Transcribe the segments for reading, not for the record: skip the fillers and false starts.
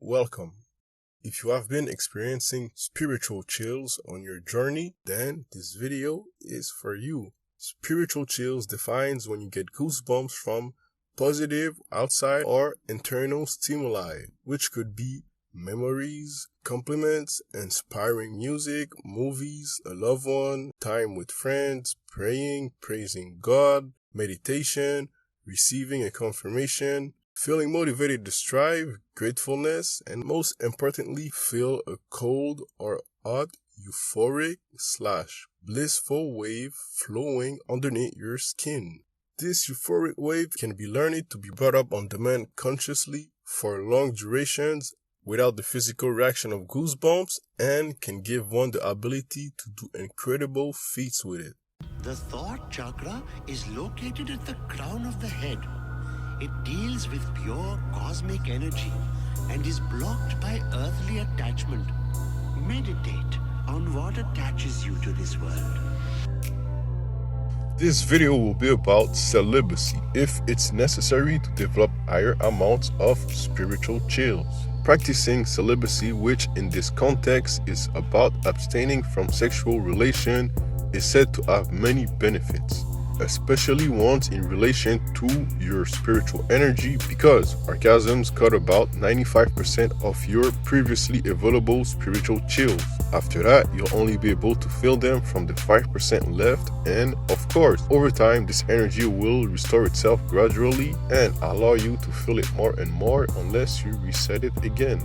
welcome. If you have been experiencing spiritual chills on your journey, then this video is for you. Spiritual chills defines when you get goosebumps from positive outside or internal stimuli, which could be memories, compliments, inspiring music, movies, a loved one, time with friends, praying, praising God, meditation, receiving a confirmation, feeling motivated to strive, gratefulness, and most importantly, feel a cold or hot, euphoric / blissful wave flowing underneath your skin. This euphoric wave can be learned to be brought up on demand consciously for long durations without the physical reaction of goosebumps and can give one the ability to do incredible feats with it. The thought chakra is located at the crown of the head. It deals with pure cosmic energy and is blocked by earthly attachment. Meditate on what attaches you to this world. This video will be about celibacy, if it's necessary to develop higher amounts of spiritual chills. Practicing celibacy, which in this context is about abstaining from sexual relation, is said to have many benefits, especially ones in relation to your spiritual energy, because orgasms cut about 95% of your previously available spiritual chills. After that, you'll only be able to feel them from the 5% left, and of course, over time, this energy will restore itself gradually and allow you to feel it more and more unless you reset it again.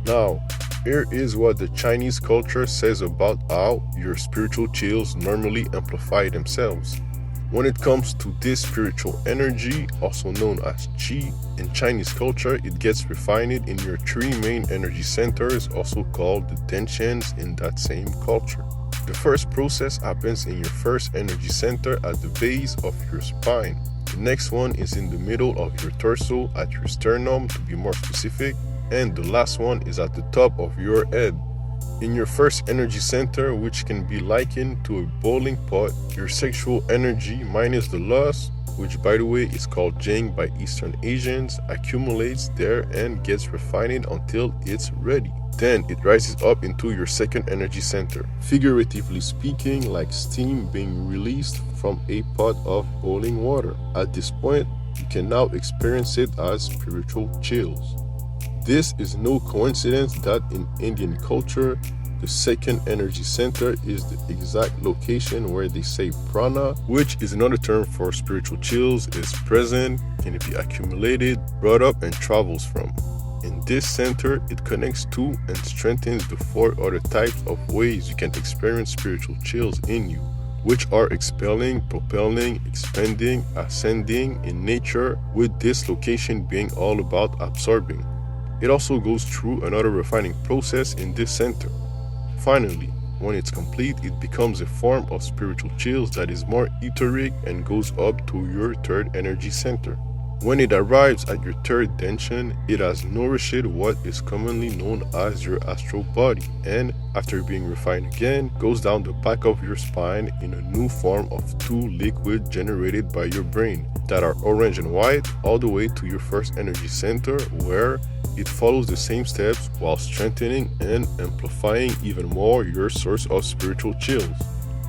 Now, here is what the Chinese culture says about how your spiritual chills normally amplify themselves. When it comes to this spiritual energy, also known as Qi, in Chinese culture, it gets refined in your three main energy centers, also called the tensions in that same culture. The first process happens in your first energy center at the base of your spine. The next one is in the middle of your torso at your sternum, to be more specific, and the last one is at the top of your head. In your first energy center, which can be likened to a boiling pot, your sexual energy minus the lust, which by the way is called Jing by Eastern Asians, accumulates there and gets refined until it's ready. Then it rises up into your second energy center, figuratively speaking, like steam being released from a pot of boiling water. At this point, you can now experience it as spiritual chills. This is no coincidence that in Indian culture, the second energy center is the exact location where they say prana, which is another term for spiritual chills, is present, can be accumulated, brought up, and travels from. In this center, it connects to and strengthens the four other types of ways you can experience spiritual chills in you, which are expelling, propelling, expanding, ascending in nature, with this location being all about absorbing. It also goes through another refining process in this center. Finally, when it's complete, it becomes a form of spiritual chills that is more etheric and goes up to your third energy center. When it arrives at your third tension, it has nourished what is commonly known as your astral body, and after being refined again, goes down the back of your spine in a new form of two liquids generated by your brain that are orange and white, all the way to your first energy center, where it follows the same steps while strengthening and amplifying even more your source of spiritual chills.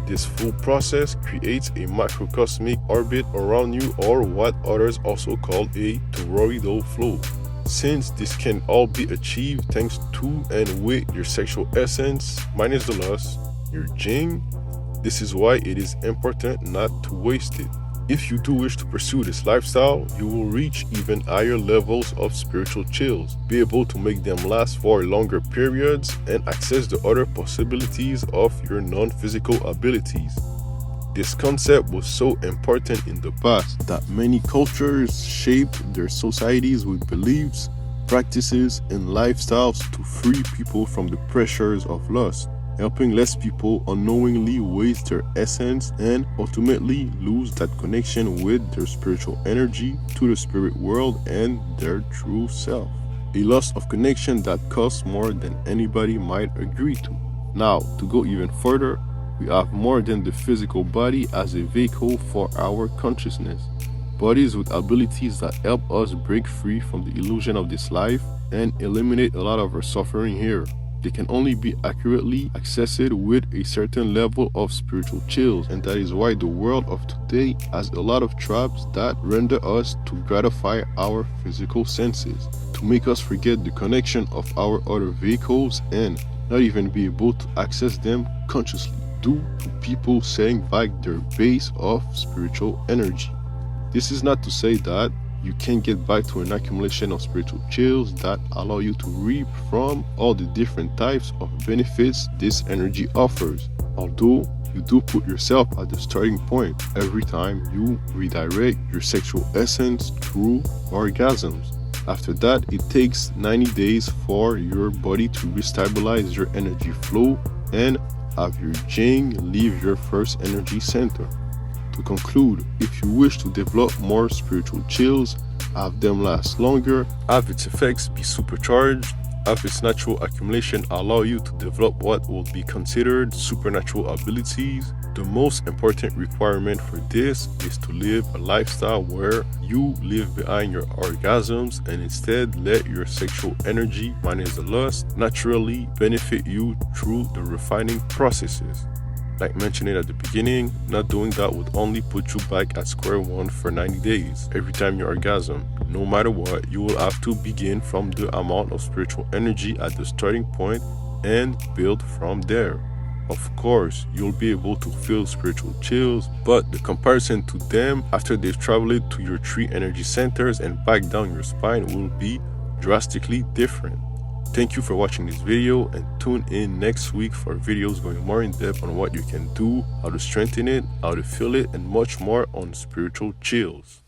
This full process creates a macrocosmic orbit around you, or what others also call a toroidal flow. Since this can all be achieved thanks to and with your sexual essence minus the lust, your Jing, this is why it is important not to waste it. If you do wish to pursue this lifestyle, you will reach even higher levels of spiritual chills, be able to make them last for longer periods, and access the other possibilities of your non-physical abilities. This concept was so important in the past that many cultures shaped their societies with beliefs, practices, and lifestyles to free people from the pressures of lust, helping less people unknowingly waste their essence and ultimately lose that connection with their spiritual energy to the spirit world and their true self. A loss of connection that costs more than anybody might agree to. Now, to go even further, we have more than the physical body as a vehicle for our consciousness. Bodies with abilities that help us break free from the illusion of this life and eliminate a lot of our suffering here. They can only be accurately accessed with a certain level of spiritual chills, and that is why the world of today has a lot of traps that render us to gratify our physical senses, to make us forget the connection of our other vehicles and not even be able to access them consciously due to people setting back their base of spiritual energy. This is not to say that you can get back to an accumulation of spiritual chills that allow you to reap from all the different types of benefits this energy offers. Although you do put yourself at the starting point every time you redirect your sexual essence through orgasms. After that, it takes 90 days for your body to restabilize your energy flow and have your Jing leave your first energy center. To conclude, if you wish to develop more spiritual chills, have them last longer, have its effects be supercharged, have its natural accumulation allow you to develop what will be considered supernatural abilities, the most important requirement for this is to live a lifestyle where you live behind your orgasms and instead let your sexual energy minus the lust naturally benefit you through the refining processes. Like mentioned at the beginning, not doing that would only put you back at square one for 90 days every time you orgasm. No matter what, you will have to begin from the amount of spiritual energy at the starting point and build from there. Of course, you'll be able to feel spiritual chills, but the comparison to them after they've traveled to your 3 energy centers and back down your spine will be drastically different. Thank you for watching this video and tune in next week for videos going more in depth on what you can do, how to strengthen it, how to feel it, and much more on spiritual chills.